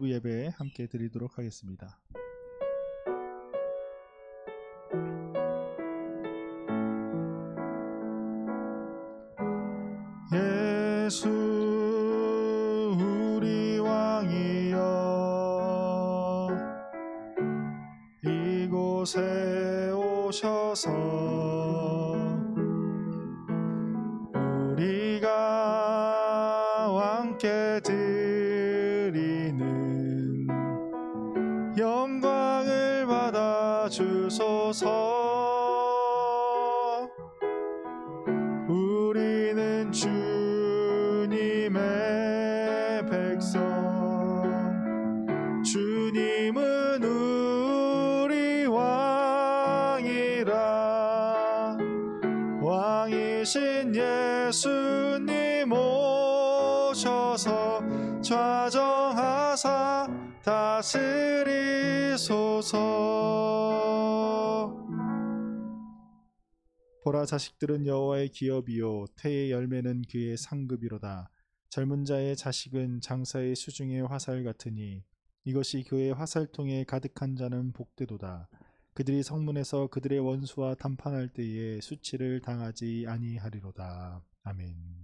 2부 예배 함께 드리도록 하겠습니다. 예수 우리 왕이여 이곳에 오셔서 우리가 왕께 드리는 영광을 받아 주소서. 우리는 주님의 백성, 주님은 우리 왕이라. 왕이신 예수님 오셔서 좌정하사 다스리소서. 보라, 자식들은 여호와의 기업이요 태의 열매는 그의 상급이로다. 젊은 자의 자식은 장사의 수중의 화살 같으니 이것이 그의 화살통에 가득한 자는 복되도다. 그들이 성문에서 그들의 원수와 담판할 때에 수치를 당하지 아니하리로다. 아멘.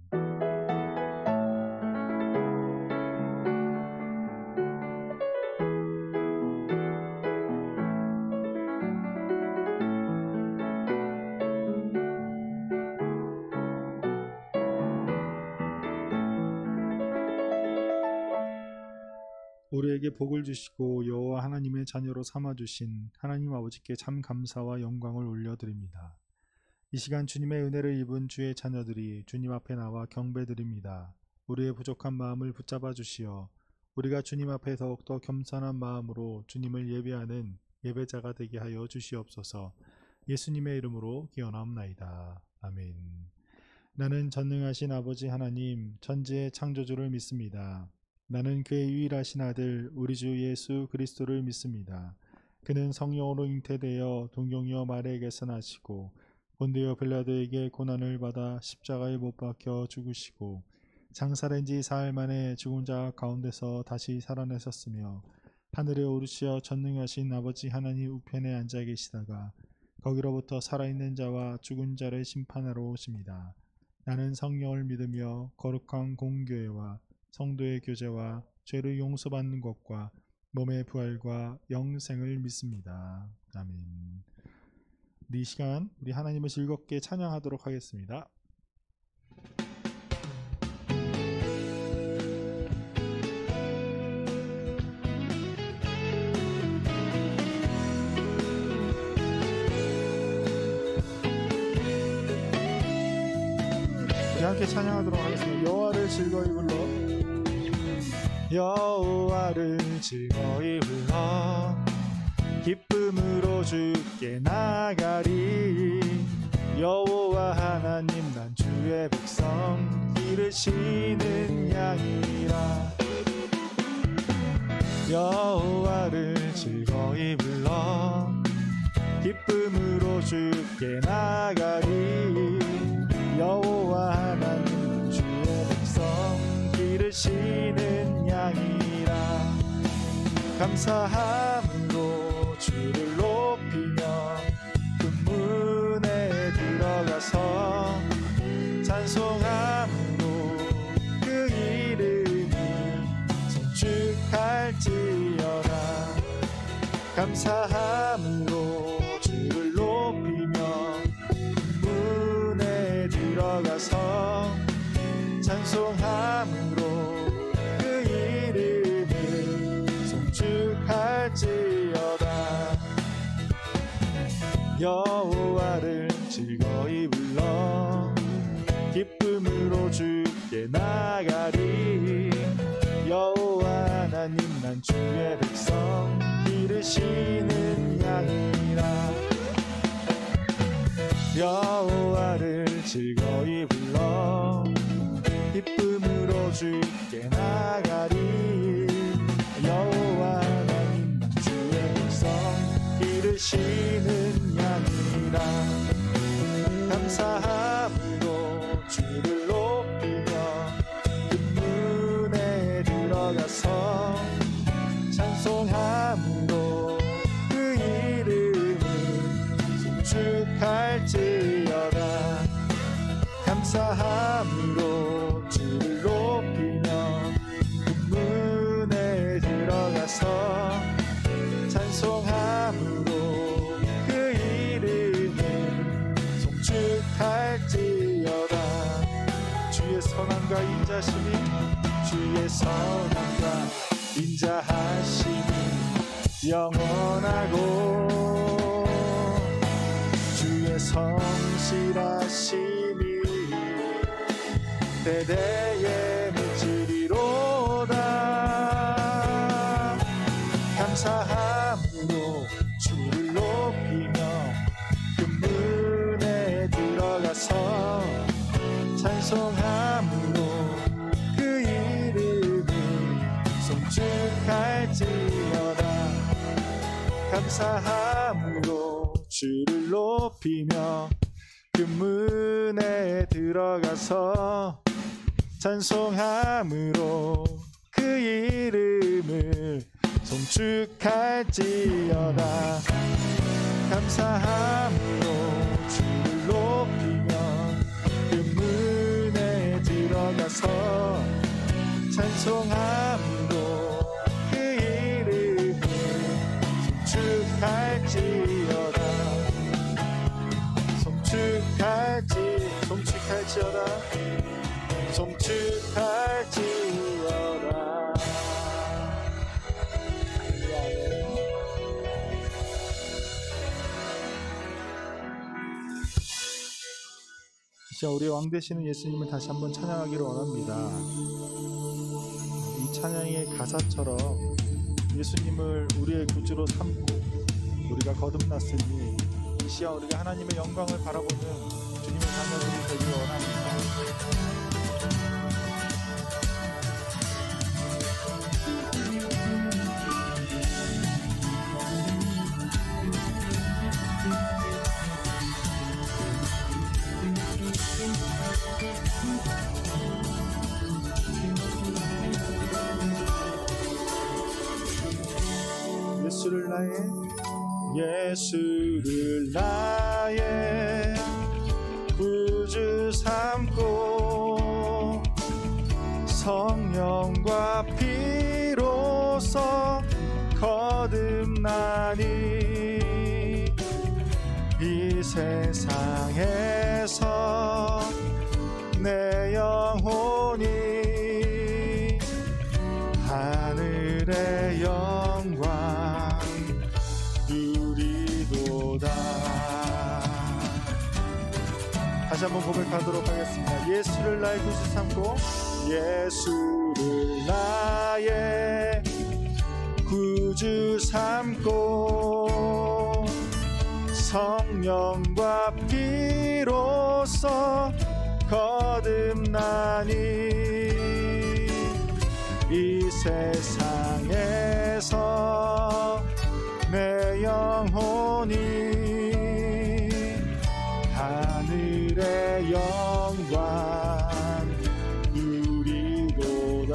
우리에게 복을 주시고 여호와 하나님의 자녀로 삼아주신 하나님 아버지께 참 감사와 영광을 올려드립니다. 이 시간 주님의 은혜를 입은 주의 자녀들이 주님 앞에 나와 경배드립니다. 우리의 부족한 마음을 붙잡아 주시어 우리가 주님 앞에 더욱더 겸손한 마음으로 주님을 예배하는 예배자가 되게 하여 주시옵소서. 예수님의 이름으로 기원하옵나이다. 아멘. 나는 전능하신 아버지 하나님 천지의 창조주를 믿습니다. 나는 그의 유일하신 아들 우리 주 예수 그리스도를 믿습니다. 그는 성령으로 잉태되어 동정녀 마리아에게서 나시고 본디오 빌라도에게 고난을 받아 십자가에 못 박혀 죽으시고 장사된 지 사흘 만에 죽은 자 가운데서 다시 살아나셨으며 하늘에 오르시어 전능하신 아버지 하나님 우편에 앉아 계시다가 거기로부터 살아있는 자와 죽은 자를 심판하러 오십니다. 나는 성령을 믿으며 거룩한 공교회와 성도의 교제와 죄를 용서받는 것과 몸의 부활과 영생을 믿습니다. 아멘. 이 시간 우리 하나님을 즐겁게 찬양하도록 하겠습니다. 우리 함께 찬양하도록 하겠습니다. 여호와를 즐거이 불러, 여호와를 즐거이 불러 기쁨으로 주께 나가리. 여호와 하나님 난 주의 백성 기르시는 양이라. 여호와를 즐거이 불러 기쁨으로 주께 나가리. 여호와 하나님 주의 백성 기르시는 양이라. 감사함으로 주를 높이며 금문에 들어가서 찬송함으로 그 이름이 성축할지어다. 감사함으로 주를 높이며 금문에 들어가서 찬송함으로 그 이름을 송축할지어다. 여호와를 즐거이 불러 기쁨으로 주께 나가리. 여호와 하나님 난 주의 백성 기르시는 양이라. 여호와를 즐거이 불러 기쁨으로 주께 나가리. 여호와 하나님 난 주의 백성 기르시는 양이라. 감사함으로 주를 높이며 금문에 들어가서 감사함으로 그 이름을 송축할지어다. 감사함으로 주를 높이며 문에 들어가서 찬송함으로 그 이름을 송축할지어다. 주의 선함과 인자심이 주의 선함과 인자하심이 영원하고 주의 성실하심이 대대에 미치리로다. 감사함으로 주를 높이며 그 문에 들어가서 찬송함으로 그 이름을 송축할지어다. 감사함으로 주를 높이며 그 문에 들어가서 찬송함으로 그 이름을 송축할지어다. 감사함으로 주를 높이며 그 문에 들어가서 찬송함으로 그 이름을 송축할지어다. 송축할지어다. 송축할지어다. 이제 우리 왕 되시는 예수님을 다시 한번 찬양하기를 원합니다. 이 찬양의 가사처럼 예수님을 우리의 구주로 삼고 우리가 거듭났으니 이 시간 우리가 하나님의 영광을 바라보는 주님의 자녀들이 되기를 원합니다. 예수를 나의 구주 삼고 성령과 피로써 거듭나니 이 세상에서 내 영혼이 하늘의 영광 누리도다. 다시 한번 고백하도록 하겠습니다. 예수를 나의 구주 삼고 예수를 나의 구주 삼고 성령과 피로써 거듭나니 이 세상에서 내 영혼이 하늘의 영광 누리도다.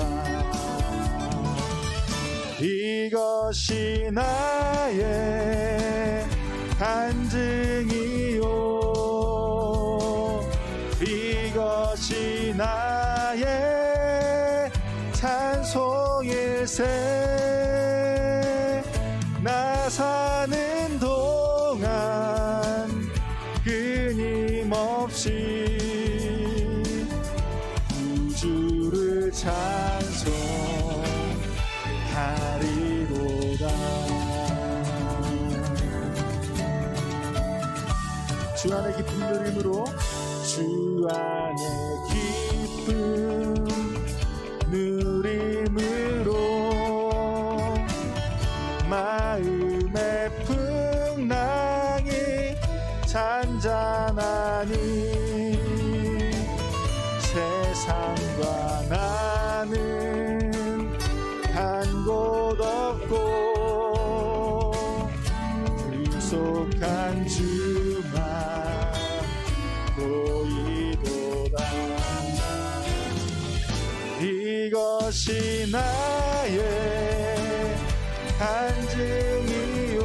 이것이 나의 간증이요 이것이 나의 찬송일세. 나 사는 동안 끊임없이 구주를 찬송하리로다. 주 안의 기쁨 누림으로 주 안의 기쁨 누림으로 마음의 풍랑이 잔잔하니 세상과 나는 한 곳 없고 불속한 주만 보이도다. 이것이 나의 간증이요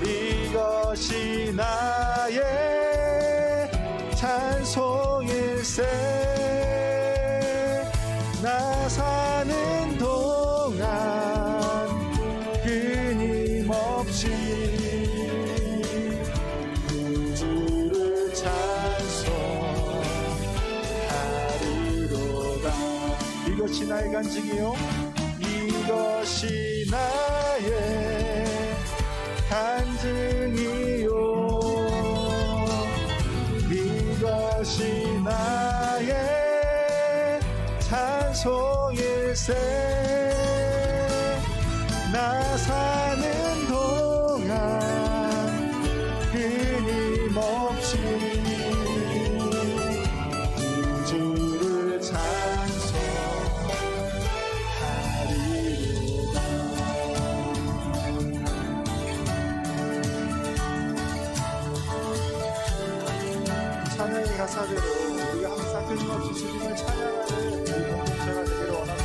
이것이 나의 찬송일세 나 사는 동안 끊임없이 주를 찬송하리로다. 이것이 나의 간증이요 이것이 나의 간증이요 이것이 나의 찬송일세 나 사는 동안 끊임없이 주를 찬송하리로다. 찬양의 가사대로 우리가 항상 끊임없이 주님을 찬양하는 우리 공동체가 되기를 원합니다.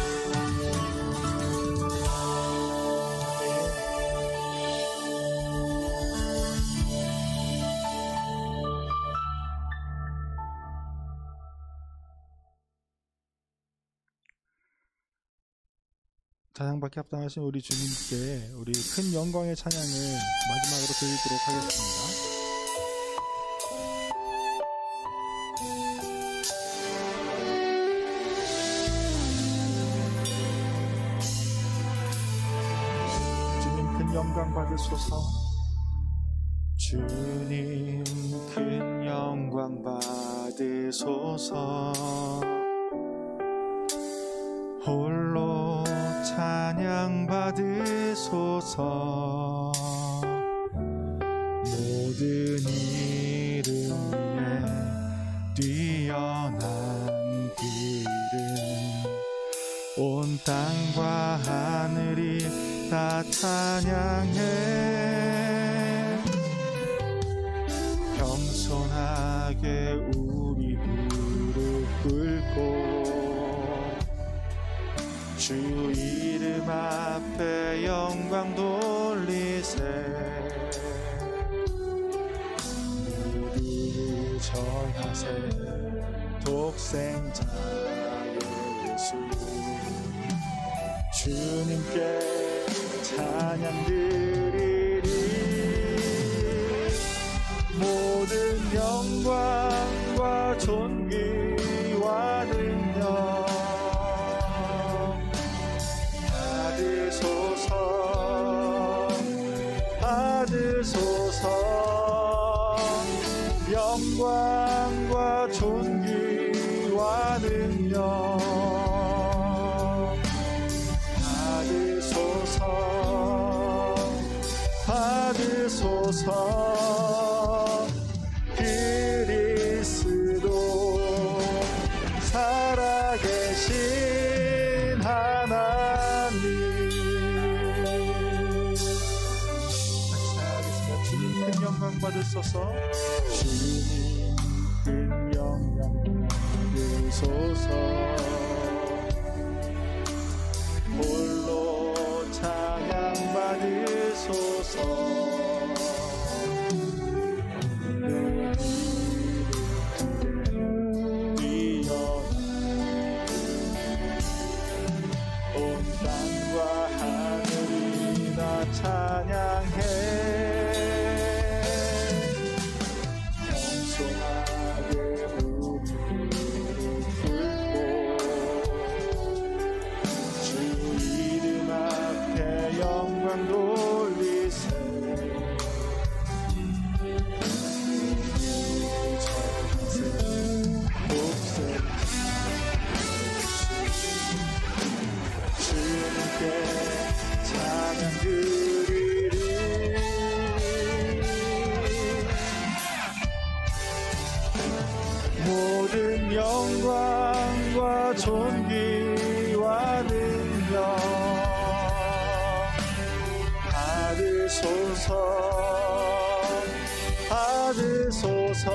찬양받게 합당하신 우리 주님께 우리 큰 영광의 찬양을 마지막으로 드리도록 하겠습니다. 영광 받으소서. 주님 큰 영광 받으소서. 홀로 찬양 받으소서. 모든 이름 위에 뛰어난 길은 온 땅과 하늘이 다 찬양해. 겸손하게 우리 무릎 꿇고 주 이름 앞에 영광 돌리세. 모두 전하세. 독생자의 예수 주님께 찬양 드리리. 모든 영광과 존귀와 능력 받으소서. 받으소서. 영광과 존귀와 능력 받으소서. 그리스도 살아계신 하나님. 하겠습니다. 주님 큰 영광 받으소서. 주님 큰 영광 받으소서. 홀로 찬양 받으소서. 온 땅과 하늘이 다 찬양해. 겸손하게 우리 꿇고 주 이름 앞에 영광 돌리세. 주님께 찬양 드리리. 모든 영광과 존귀와 능력 받으소서. 받으소서.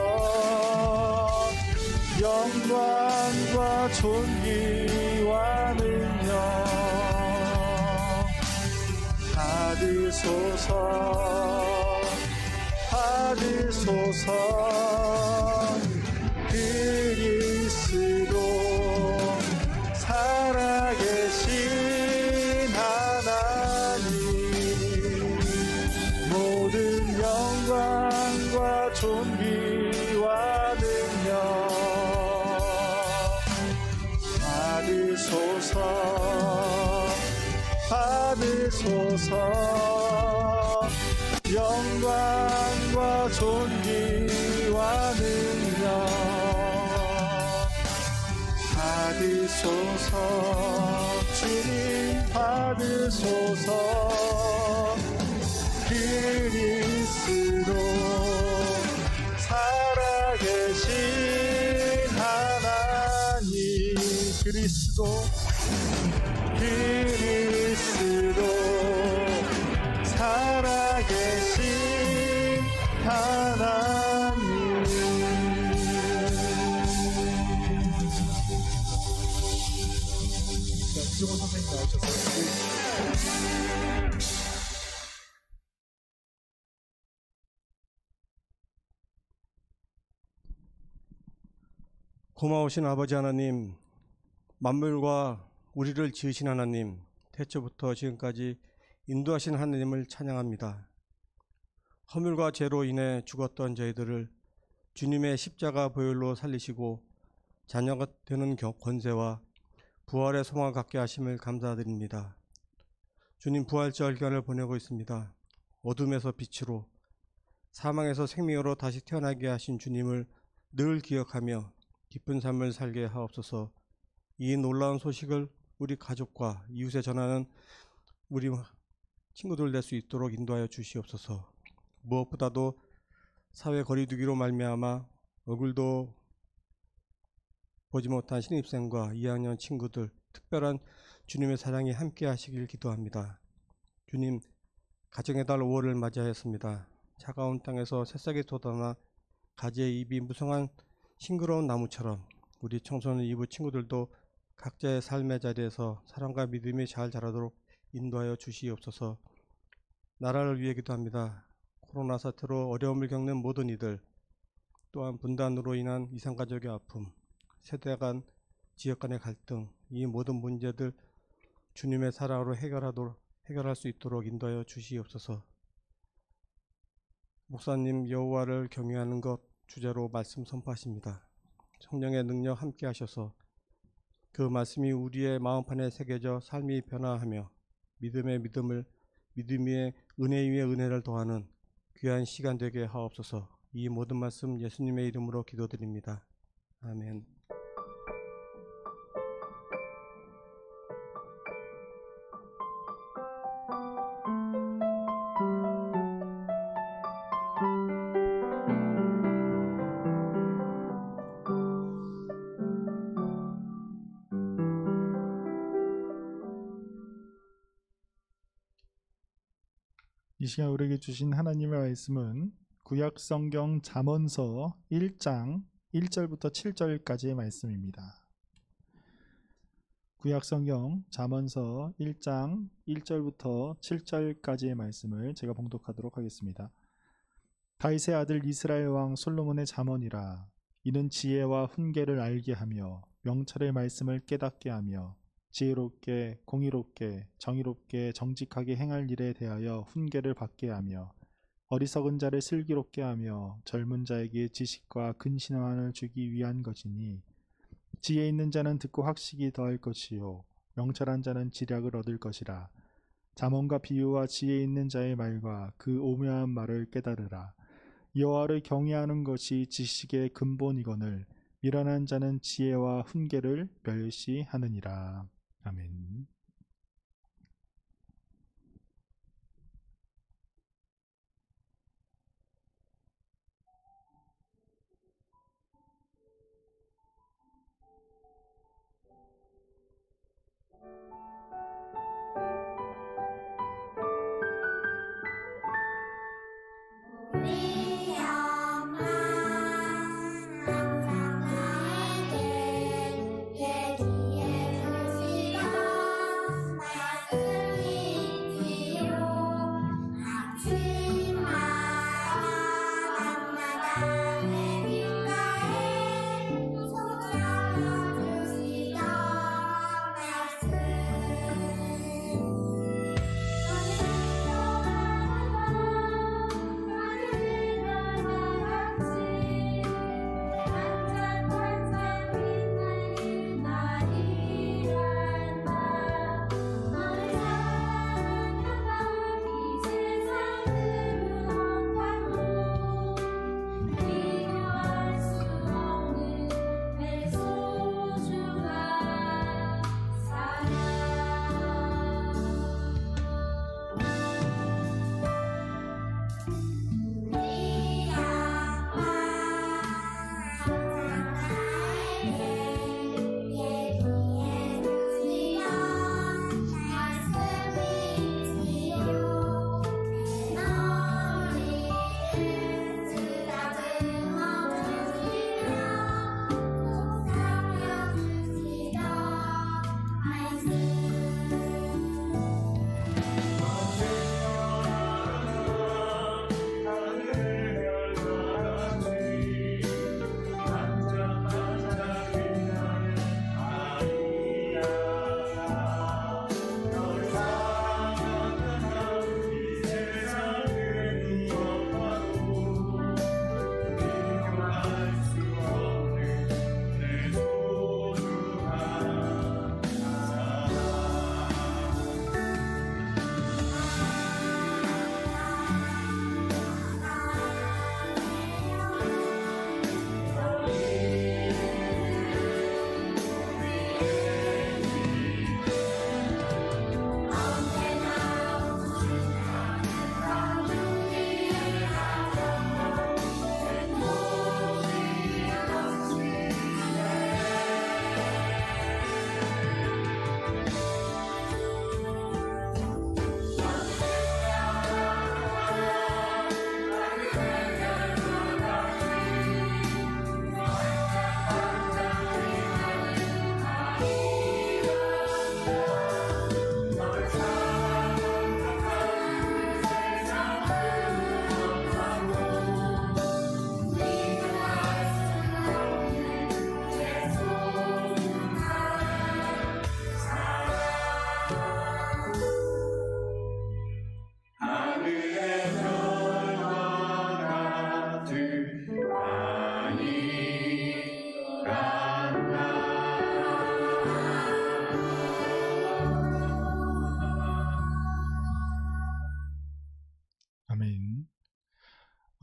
영광과 존귀와 능력 받으소서 그리스도 살아계신 하나님 모든 영광과 존귀와 능력 받으소서 영광과 존귀와 능력 받으소서 주님 받으소서 그리스도 살아계신 하나님 그리스도 살아계신 하나님 이종원 선생님 나오셨어요. 고마우신 아버지 하나님, 만물과 우리를 지으신 하나님, 태초부터 지금까지 인도하신 하나님을 찬양합니다. 허물과 죄로 인해 죽었던 저희들을 주님의 십자가 보혈로 살리시고 자녀가 되는 권세와 부활의 소망을 갖게 하심을 감사드립니다. 주님 부활절 기간을 보내고 있습니다. 어둠에서 빛으로, 사망에서 생명으로 다시 태어나게 하신 주님을 늘 기억하며 기쁜 삶을 살게 하옵소서. 이 놀라운 소식을 우리 가족과 이웃에 전하는 우리 친구들 될 수 있도록 인도하여 주시옵소서. 무엇보다도 사회 거리두기로 말미암아 얼굴도 보지 못한 신입생과 2학년 친구들, 특별한 주님의 사랑이 함께 하시길 기도합니다. 주님, 가정의 달 5월을 맞이하였습니다. 차가운 땅에서 새싹이 돋아나 가지의 잎이 무성한 싱그러운 나무처럼 우리 청소년 이부 친구들도 각자의 삶의 자리에서 사랑과 믿음이 잘 자라도록 인도하여 주시옵소서. 나라를 위해 기도합니다. 코로나 사태로 어려움을 겪는 모든 이들, 또한 분단으로 인한 이산가족의 아픔, 세대 간, 지역 간의 갈등, 이 모든 문제들 주님의 사랑으로 해결할 수 있도록 인도하여 주시옵소서. 목사님 여호와를 경외하는 것 주제로 말씀 선포하십니다. 성령의 능력 함께 하셔서 그 말씀이 우리의 마음판에 새겨져 삶이 변화하며 믿음의 믿음을, 믿음 위에 은혜 위에 은혜를 더하는 귀한 시간 되게 하옵소서. 이 모든 말씀 예수님의 이름으로 기도드립니다. 아멘. 이 시간 우리에게 주신 하나님의 말씀은 구약성경 잠언서 1장 1절부터 7절까지의 말씀입니다. 구약성경 잠언서 1장 1절부터 7절까지의 말씀을 제가 봉독하도록 하겠습니다. 다윗의 아들 이스라엘 왕 솔로몬의 잠언이라. 이는 지혜와 훈계를 알게 하며 명철의 말씀을 깨닫게 하며 지혜롭게 공의롭게 정의롭게 정직하게 행할 일에 대하여 훈계를 받게 하며 어리석은 자를 슬기롭게 하며 젊은 자에게 지식과 근신함을 주기 위한 것이니 지혜 있는 자는 듣고 학식이 더할 것이요 명철한 자는 지략을 얻을 것이라. 잠언과 비유와 지혜 있는 자의 말과 그 오묘한 말을 깨달으라. 여호와를 경외하는 것이 지식의 근본이거늘 미련한 자는 지혜와 훈계를 멸시하느니라. 아멘.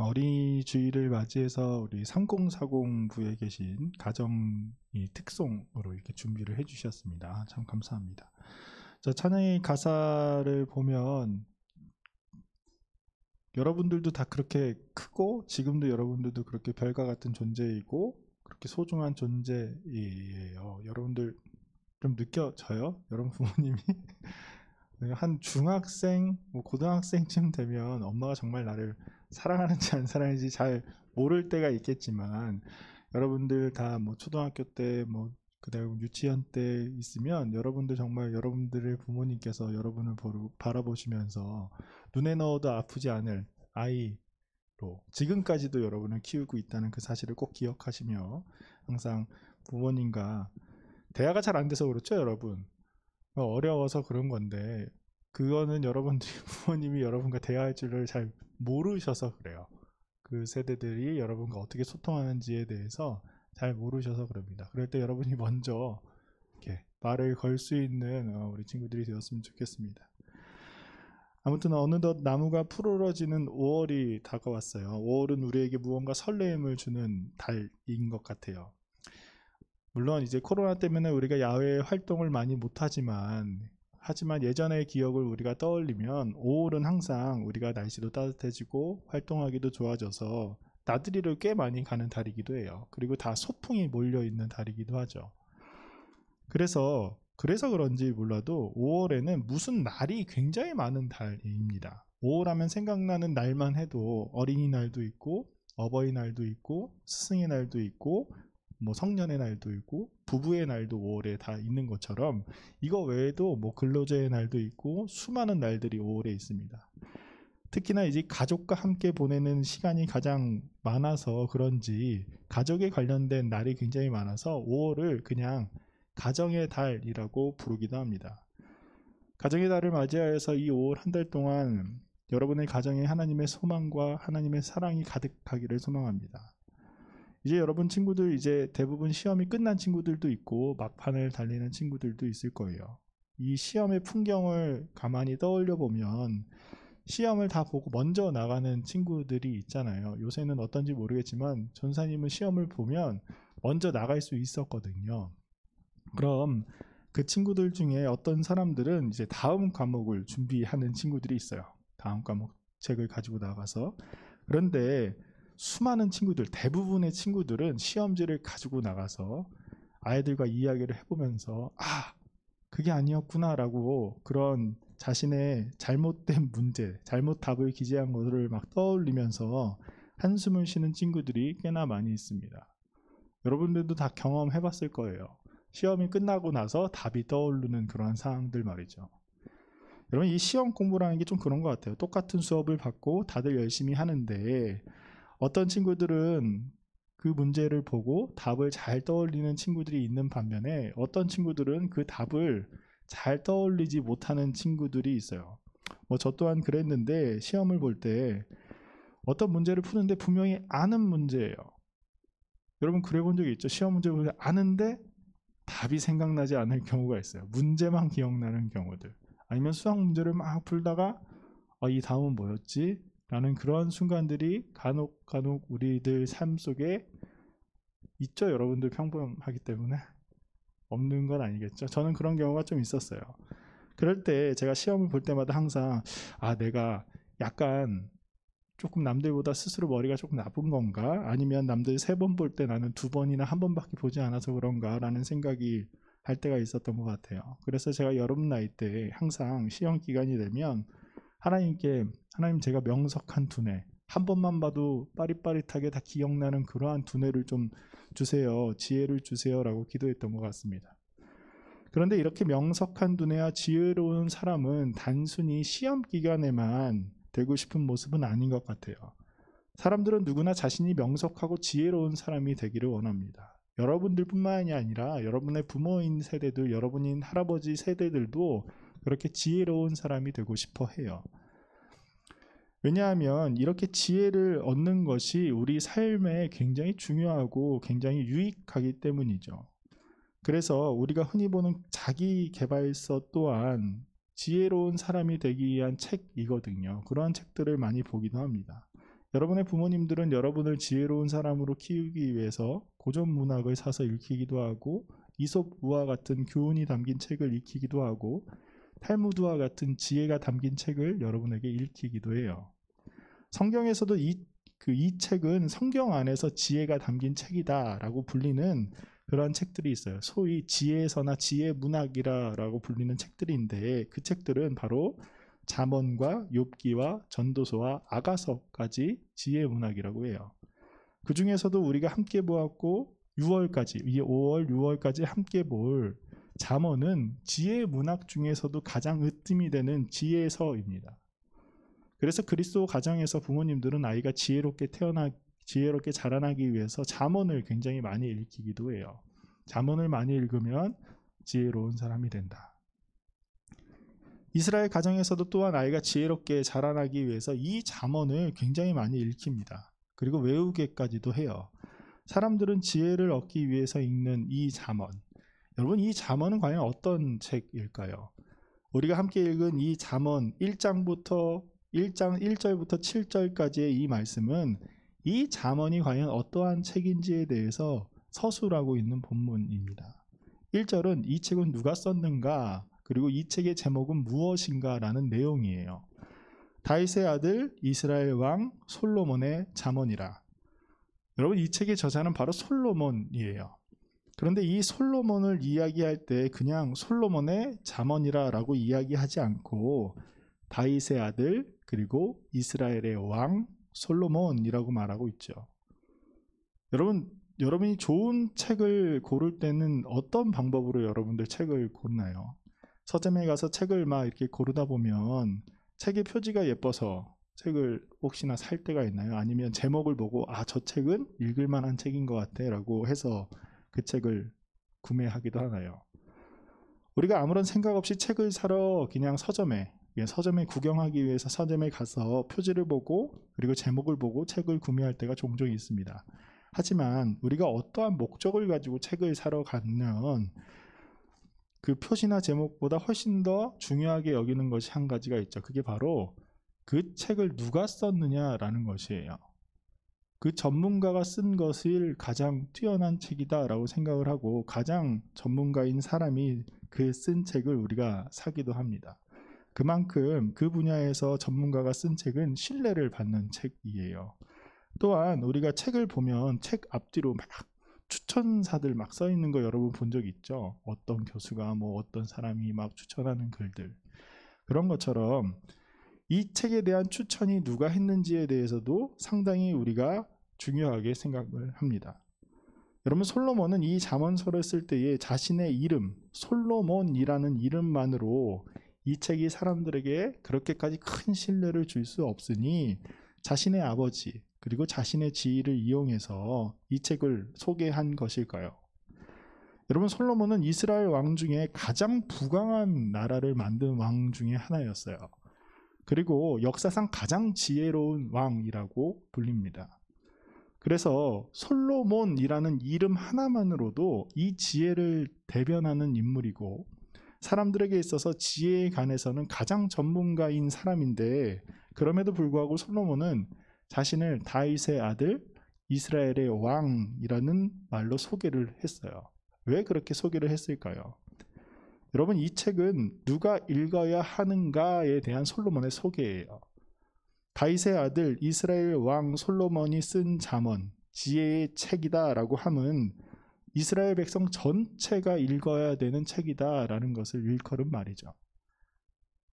어린이주의를 맞이해서 우리 3040부에 계신 가정 특송으로 이렇게 준비를 해주셨습니다. 참 감사합니다. 자, 찬양의 가사를 보면 여러분들도 다 그렇게 크고 지금도 여러분들도 그렇게 별과 같은 존재이고 그렇게 소중한 존재예요. 여러분들 좀 느껴져요? 여러분 부모님이 한 중학생, 고등학생쯤 되면 엄마가 정말 나를 사랑하는지 안 사랑하는지 잘 모를 때가 있겠지만 여러분들 다 초등학교 때 그다음 유치원 때 있으면 여러분들 정말 여러분들의 부모님께서 여러분을 바라보시면서 눈에 넣어도 아프지 않을 아이로 지금까지도 여러분을 키우고 있다는 그 사실을 꼭 기억하시며 항상 부모님과 대화가 잘 안 돼서 그렇죠, 여러분. 어려워서 그런 건데 그거는 여러분들이 부모님이 여러분과 대화할 줄을 잘 모르셔서 그래요. 그 세대들이 여러분과 어떻게 소통하는지에 대해서 잘 모르셔서 그럽니다. 그럴 때 여러분이 먼저 이렇게 말을 걸 수 있는 우리 친구들이 되었으면 좋겠습니다. 아무튼 어느덧 나무가 푸르러지는 5월이 다가왔어요. 5월은 우리에게 무언가 설레임을 주는 달인 것 같아요. 물론 이제 코로나 때문에 우리가 야외 활동을 많이 못하지만 예전의 기억을 우리가 떠올리면 5월은 항상 우리가 날씨도 따뜻해지고 활동하기도 좋아져서 나들이를 꽤 많이 가는 달이기도 해요. 그리고 다 소풍이 몰려있는 달이기도 하죠. 그래서 그런지 몰라도 5월에는 무슨 날이 굉장히 많은 달입니다. 5월 하면 생각나는 날만 해도 어린이날도 있고 어버이날도 있고 스승의 날도 있고 성년의 날도 있고 부부의 날도 5월에 다 있는 것처럼 이거 외에도 근로자의 날도 있고 수많은 날들이 5월에 있습니다. 특히나 이제 가족과 함께 보내는 시간이 가장 많아서 그런지 가족에 관련된 날이 굉장히 많아서 5월을 그냥 가정의 달이라고 부르기도 합니다. 가정의 달을 맞이하여서 이 5월 한 달 동안 여러분의 가정에 하나님의 소망과 하나님의 사랑이 가득하기를 소망합니다. 이제 여러분 친구들 이제 대부분 시험이 끝난 친구들도 있고 막판을 달리는 친구들도 있을 거예요. 이 시험의 풍경을 가만히 떠올려 보면 시험을 다 보고 먼저 나가는 친구들이 있잖아요. 요새는 어떤지 모르겠지만 전사님은 시험을 보면 먼저 나갈 수 있었거든요. 그럼 그 친구들 중에 어떤 사람들은 이제 다음 과목을 준비하는 친구들이 있어요. 다음 과목 책을 가지고 나가서. 그런데 수많은 친구들, 대부분의 친구들은 시험지를 가지고 나가서 아이들과 이야기를 해보면서 그게 아니었구나 라고 그런 자신의 잘못된 문제, 잘못 답을 기재한 것을 막 떠올리면서 한숨을 쉬는 친구들이 꽤나 많이 있습니다. 여러분들도 다 경험해봤을 거예요. 시험이 끝나고 나서 답이 떠오르는 그런 상황들 말이죠. 여러분 이 시험 공부라는 게 좀 그런 것 같아요. 똑같은 수업을 받고 다들 열심히 하는데 어떤 친구들은 그 문제를 보고 답을 잘 떠올리는 친구들이 있는 반면에 어떤 친구들은 그 답을 잘 떠올리지 못하는 친구들이 있어요. 저 또한 그랬는데 시험을 볼 때 어떤 문제를 푸는데 분명히 아는 문제예요. 여러분 그래 본 적이 있죠? 시험 문제 보면 아는데 답이 생각나지 않을 경우가 있어요. 문제만 기억나는 경우들. 아니면 수학 문제를 막 풀다가 이 다음은 뭐였지? 라는 그런 순간들이 간혹 우리들 삶 속에 있죠. 여러분들 평범하기 때문에 없는 건 아니겠죠. 저는 그런 경우가 좀 있었어요. 그럴 때 제가 시험을 볼 때마다 항상 내가 약간 조금 남들보다 스스로 머리가 조금 나쁜 건가? 아니면 남들 3번 볼 때 나는 2번이나 1번밖에 보지 않아서 그런가? 라는 생각이 할 때가 있었던 것 같아요. 그래서 제가 여름 나이 때 항상 시험 기간이 되면 하나님 제가 명석한 두뇌 한 번만 봐도 빠릿빠릿하게 다 기억나는 그러한 두뇌를 좀 주세요. 지혜를 주세요 라고 기도했던 것 같습니다. 그런데 이렇게 명석한 두뇌와 지혜로운 사람은 단순히 시험 기간에만 되고 싶은 모습은 아닌 것 같아요. 사람들은 누구나 자신이 명석하고 지혜로운 사람이 되기를 원합니다. 여러분들뿐만이 아니라 여러분의 부모인 세대들, 여러분인 할아버지 세대들도 그렇게 지혜로운 사람이 되고 싶어 해요. 왜냐하면 이렇게 지혜를 얻는 것이 우리 삶에 굉장히 중요하고 굉장히 유익하기 때문이죠. 그래서 우리가 흔히 보는 자기계발서 또한 지혜로운 사람이 되기 위한 책이거든요. 그러한 책들을 많이 보기도 합니다. 여러분의 부모님들은 여러분을 지혜로운 사람으로 키우기 위해서 고전 문학을 사서 읽히기도 하고 이솝우와 같은 교훈이 담긴 책을 읽히기도 하고 탈무드와 같은 지혜가 담긴 책을 여러분에게 읽히기도 해요. 성경에서도 이 책은 성경 안에서 지혜가 담긴 책이다라고 불리는 그러한 책들이 있어요. 소위 지혜서나 지혜문학이라고 불리는 책들인데 그 책들은 바로 잠언과 욥기와 전도서와 아가서까지 지혜문학이라고 해요. 그 중에서도 우리가 함께 보았고 6월까지, 5월, 6월까지 함께 볼 잠언은 지혜문학 중에서도 가장 으뜸이 되는 지혜서입니다. 그래서 그리스도 가정에서 부모님들은 아이가 지혜롭게 자라나기 위해서 잠언을 굉장히 많이 읽히기도 해요. 잠언을 많이 읽으면 지혜로운 사람이 된다. 이스라엘 가정에서도 또한 아이가 지혜롭게 자라나기 위해서 이 잠언을 굉장히 많이 읽힙니다. 그리고 외우게까지도 해요. 사람들은 지혜를 얻기 위해서 읽는 이 잠언. 여러분, 이 잠언은 과연 어떤 책일까요? 우리가 함께 읽은 이 잠언 1절부터 7절까지의 이 말씀은 이 잠언이 과연 어떠한 책인지에 대해서 서술하고 있는 본문입니다. 1절은 이 책은 누가 썼는가, 그리고 이 책의 제목은 무엇인가 라는 내용이에요. 다윗의 아들 이스라엘 왕 솔로몬의 잠언이라. 여러분, 이 책의 저자는 바로 솔로몬이에요. 그런데 이 솔로몬을 이야기할 때 그냥 솔로몬의 잠언이라 라고 이야기하지 않고 다윗의 아들 그리고 이스라엘의 왕 솔로몬이라고 말하고 있죠. 여러분이 좋은 책을 고를 때는 어떤 방법으로 여러분들 책을 고르나요? 서점에 가서 책을 막 이렇게 고르다 보면 책의 표지가 예뻐서 책을 혹시나 살 때가 있나요? 아니면 제목을 보고 저 책은 읽을 만한 책인 것 같아 라고 해서 그 책을 구매하기도 하나요? 우리가 아무런 생각 없이 책을 사러 그냥 서점에 구경하기 위해서 서점에 가서 표지를 보고 그리고 제목을 보고 책을 구매할 때가 종종 있습니다. 하지만 우리가 어떠한 목적을 가지고 책을 사러 가면 그 표지나 제목보다 훨씬 더 중요하게 여기는 것이 한 가지가 있죠. 그게 바로 그 책을 누가 썼느냐라는 것이에요. 그 전문가가 쓴 것을 가장 뛰어난 책이다라고 생각을 하고 가장 전문가인 사람이 그 쓴 책을 우리가 사기도 합니다. 그만큼 그 분야에서 전문가가 쓴 책은 신뢰를 받는 책이에요. 또한 우리가 책을 보면 책 앞뒤로 막 추천사들 막 써 있는 거 여러분 본 적 있죠? 어떤 교수가 어떤 사람이 막 추천하는 글들. 그런 것처럼 이 책에 대한 추천이 누가 했는지에 대해서도 상당히 우리가 중요하게 생각을 합니다. 여러분, 솔로몬은 이 잠언서를 쓸 때에 자신의 이름, 솔로몬이라는 이름만으로 이 책이 사람들에게 그렇게까지 큰 신뢰를 줄 수 없으니 자신의 아버지 그리고 자신의 지위를 이용해서 이 책을 소개한 것일까요? 여러분, 솔로몬은 이스라엘 왕 중에 가장 부강한 나라를 만든 왕 중에 하나였어요. 그리고 역사상 가장 지혜로운 왕이라고 불립니다. 그래서 솔로몬이라는 이름 하나만으로도 이 지혜를 대변하는 인물이고 사람들에게 있어서 지혜에 관해서는 가장 전문가인 사람인데 그럼에도 불구하고 솔로몬은 자신을 다윗의 아들 이스라엘의 왕이라는 말로 소개를 했어요. 왜 그렇게 소개를 했을까요? 여러분, 이 책은 누가 읽어야 하는가에 대한 솔로몬의 소개예요. 다윗의 아들 이스라엘 왕 솔로몬이 쓴 잠언, 지혜의 책이다라고 함은 이스라엘 백성 전체가 읽어야 되는 책이다라는 것을 일컬은 말이죠.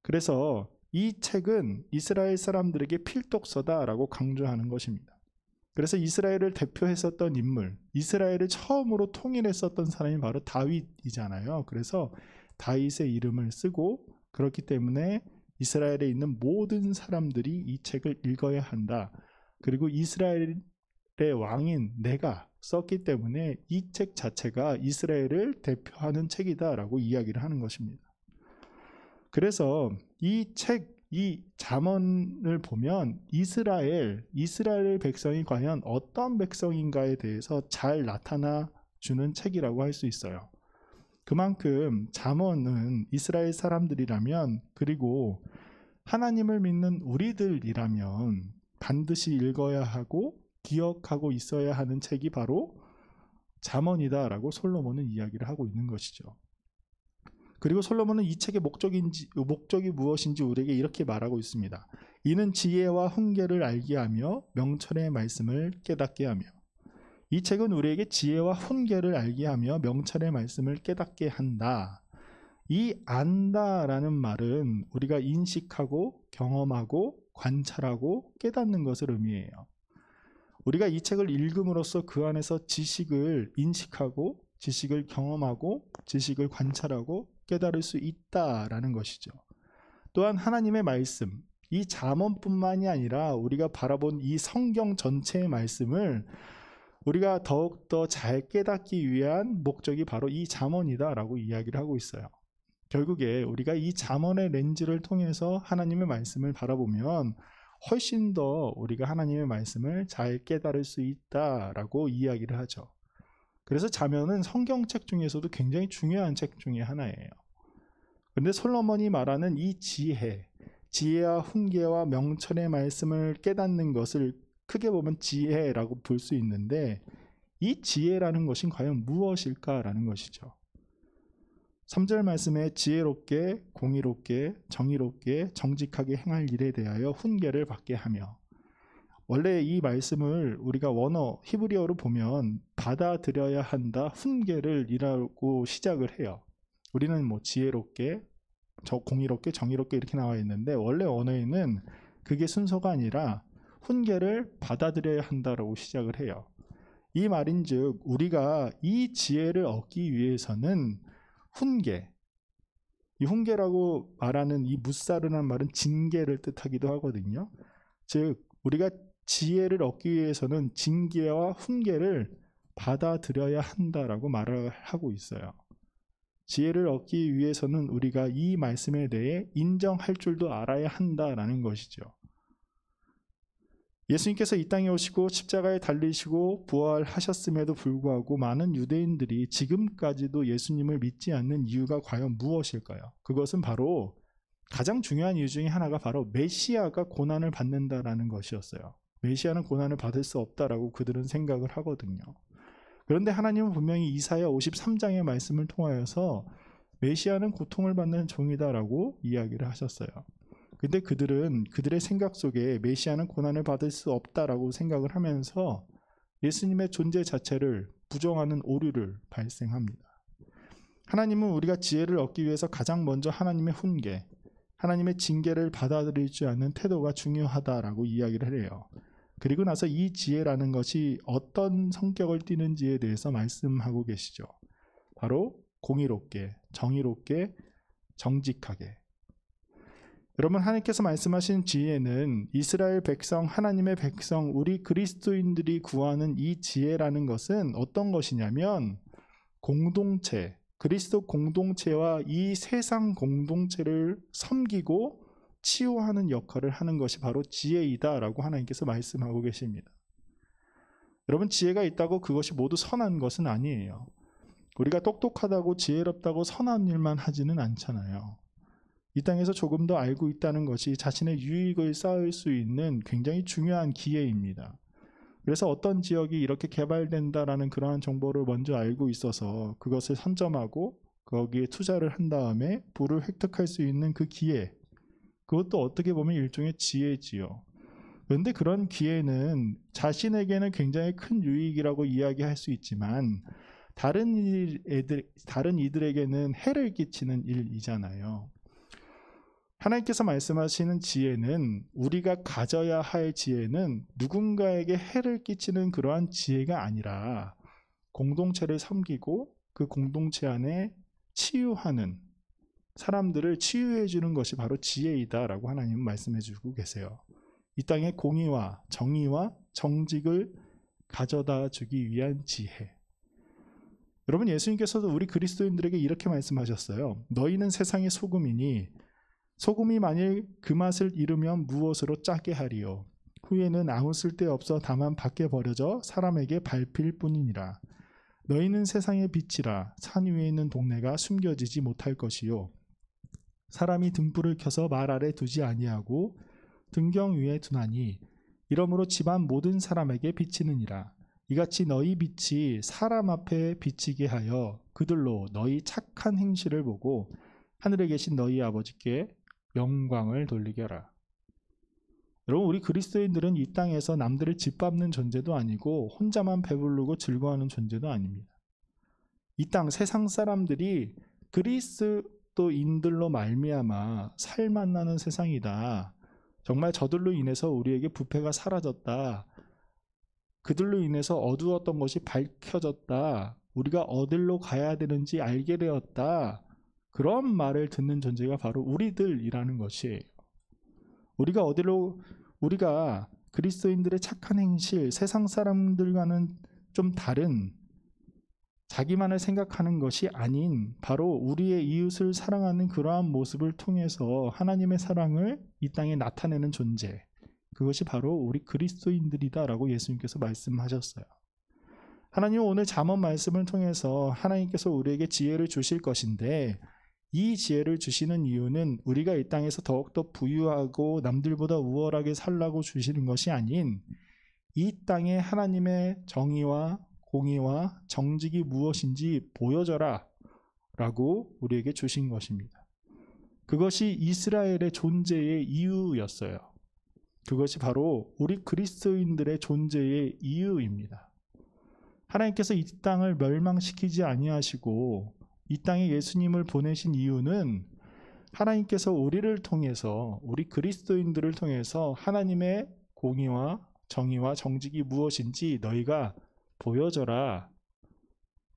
그래서 이 책은 이스라엘 사람들에게 필독서다라고 강조하는 것입니다. 그래서 이스라엘을 대표했었던 인물, 이스라엘을 처음으로 통일했었던 사람이 바로 다윗이잖아요. 그래서 다윗의 이름을 쓰고 그렇기 때문에 이스라엘에 있는 모든 사람들이 이 책을 읽어야 한다. 그리고 이스라엘의 왕인 내가 썼기 때문에 이 책 자체가 이스라엘을 대표하는 책이다라고 이야기를 하는 것입니다. 그래서 이 잠언을 보면 이스라엘 백성이 과연 어떤 백성인가에 대해서 잘 나타나 주는 책이라고 할 수 있어요. 그만큼 잠언은 이스라엘 사람들이라면 그리고 하나님을 믿는 우리들이라면 반드시 읽어야 하고 기억하고 있어야 하는 책이 바로 잠언이다라고 솔로몬은 이야기를 하고 있는 것이죠. 그리고 솔로몬은 이 책의 목적이 무엇인지 우리에게 이렇게 말하고 있습니다. 이는 지혜와 훈계를 알게 하며 명철의 말씀을 깨닫게 하며. 이 책은 우리에게 지혜와 훈계를 알게 하며 명철의 말씀을 깨닫게 한다. 이 안다라는 말은 우리가 인식하고 경험하고 관찰하고 깨닫는 것을 의미해요. 우리가 이 책을 읽음으로써 그 안에서 지식을 인식하고 지식을 경험하고 지식을 관찰하고 깨달을 수 있다라는 것이죠. 또한 하나님의 말씀, 이 잠언뿐만이 아니라 우리가 바라본 이 성경 전체의 말씀을 우리가 더욱더 잘 깨닫기 위한 목적이 바로 이 잠언이다라고 이야기를 하고 있어요. 결국에 우리가 이 잠언의 렌즈를 통해서 하나님의 말씀을 바라보면 훨씬 더 우리가 하나님의 말씀을 잘 깨달을 수 있다라고 이야기를 하죠. 그래서 잠언은 성경책 중에서도 굉장히 중요한 책 중에 하나예요. 그런데 솔로몬이 말하는 이 지혜와 훈계와 명철의 말씀을 깨닫는 것을 크게 보면 지혜라고 볼 수 있는데, 이 지혜라는 것이 과연 무엇일까라는 것이죠. 3절 말씀에 지혜롭게 공의롭게 정의롭게 정직하게 행할 일에 대하여 훈계를 받게 하며, 원래 이 말씀을 우리가 원어 히브리어로 보면 받아들여야 한다, 훈계를 이라고 시작을 해요. 우리는 뭐 지혜롭게 공의롭게 정의롭게 이렇게 나와 있는데, 원래 언어에는 그게 순서가 아니라 훈계를 받아들여야 한다라고 시작을 해요. 이 말인즉 우리가 이 지혜를 얻기 위해서는 이 훈계라고 말하는 이 무사르란 말은 징계를 뜻하기도 하거든요. 즉 우리가 지혜를 얻기 위해서는 징계와 훈계를 받아들여야 한다라고 말을 하고 있어요. 지혜를 얻기 위해서는 우리가 이 말씀에 대해 인정할 줄도 알아야 한다라는 것이죠. 예수님께서 이 땅에 오시고 십자가에 달리시고 부활하셨음에도 불구하고 많은 유대인들이 지금까지도 예수님을 믿지 않는 이유가 과연 무엇일까요? 그것은 바로 가장 중요한 이유 중에 하나가 바로 메시아가 고난을 받는다라는 것이었어요. 메시아는 고난을 받을 수 없다라고 그들은 생각을 하거든요. 그런데 하나님은 분명히 이사야 53장의 말씀을 통하여서 메시아는 고통을 받는 종이다라고 이야기를 하셨어요. 근데 그들은 그들의 생각 속에 메시아는 고난을 받을 수 없다라고 생각을 하면서 예수님의 존재 자체를 부정하는 오류를 발생합니다. 하나님은 우리가 지혜를 얻기 위해서 가장 먼저 하나님의 훈계, 하나님의 징계를 받아들일 줄 아는 태도가 중요하다라고 이야기를 해요. 그리고 나서 이 지혜라는 것이 어떤 성격을 띠는지에 대해서 말씀하고 계시죠. 바로 공의롭게, 정의롭게, 정직하게. 여러분, 하나님께서 말씀하신 지혜는 이스라엘 백성, 하나님의 백성, 우리 그리스도인들이 구하는 이 지혜라는 것은 어떤 것이냐면 공동체, 그리스도 공동체와 이 세상 공동체를 섬기고 치유하는 역할을 하는 것이 바로 지혜이다라고 하나님께서 말씀하고 계십니다. 여러분, 지혜가 있다고 그것이 모두 선한 것은 아니에요. 우리가 똑똑하다고 지혜롭다고 선한 일만 하지는 않잖아요. 이 땅에서 조금 더 알고 있다는 것이 자신의 유익을 쌓을 수 있는 굉장히 중요한 기회입니다. 그래서 어떤 지역이 이렇게 개발된다라는 그러한 정보를 먼저 알고 있어서 그것을 선점하고 거기에 투자를 한 다음에 부를 획득할 수 있는 그 기회, 그것도 어떻게 보면 일종의 지혜지요. 그런데 그런 기회는 자신에게는 굉장히 큰 유익이라고 이야기할 수 있지만 다른 이들에게는 해를 끼치는 일이잖아요. 하나님께서 말씀하시는 지혜는, 우리가 가져야 할 지혜는 누군가에게 해를 끼치는 그러한 지혜가 아니라 공동체를 섬기고 그 공동체 안에 치유하는, 사람들을 치유해 주는 것이 바로 지혜이다라고 하나님은 말씀해 주고 계세요. 이 땅에 공의와 정의와 정직을 가져다 주기 위한 지혜. 여러분, 예수님께서도 우리 그리스도인들에게 이렇게 말씀하셨어요. 너희는 세상의 소금이니 소금이 만일 그 맛을 잃으면 무엇으로 짜게 하리요? 후에는 아무 쓸데없어 다만 밖에 버려져 사람에게 밟힐 뿐이니라. 너희는 세상의 빛이라. 산 위에 있는 동네가 숨겨지지 못할 것이요. 사람이 등불을 켜서 말 아래 두지 아니하고 등경 위에 두나니 이러므로 집안 모든 사람에게 비치느니라. 이같이 너희 빛이 사람 앞에 비치게 하여 그들로 너희 착한 행실을 보고 하늘에 계신 너희 아버지께 영광을 돌리게 하라. 여러분, 우리 그리스도인들은 이 땅에서 남들을 짓밟는 존재도 아니고 혼자만 배부르고 즐거워하는 존재도 아닙니다. 이 땅 세상 사람들이 그리스도인들로 말미암아 살맛나는 세상이다. 정말 저들로 인해서 우리에게 부패가 사라졌다. 그들로 인해서 어두웠던 것이 밝혀졌다. 우리가 어디로 가야 되는지 알게 되었다. 그런 말을 듣는 존재가 바로 우리들이라는 것이에요. 우리가 그리스도인들의 착한 행실, 세상 사람들과는 좀 다른 자기만을 생각하는 것이 아닌 바로 우리의 이웃을 사랑하는 그러한 모습을 통해서 하나님의 사랑을 이 땅에 나타내는 존재, 그것이 바로 우리 그리스도인들이다라고 예수님께서 말씀하셨어요. 하나님은 오늘 잠언 말씀을 통해서 하나님께서 우리에게 지혜를 주실 것인데, 이 지혜를 주시는 이유는 우리가 이 땅에서 더욱더 부유하고 남들보다 우월하게 살라고 주시는 것이 아닌 이 땅에 하나님의 정의와 공의와 정직이 무엇인지 보여줘라 라고 우리에게 주신 것입니다. 그것이 이스라엘의 존재의 이유였어요. 그것이 바로 우리 그리스도인들의 존재의 이유입니다. 하나님께서 이 땅을 멸망시키지 아니하시고 이 땅에 예수님을 보내신 이유는 하나님께서 우리를 통해서, 우리 그리스도인들을 통해서 하나님의 공의와 정의와 정직이 무엇인지 너희가 보여줘라.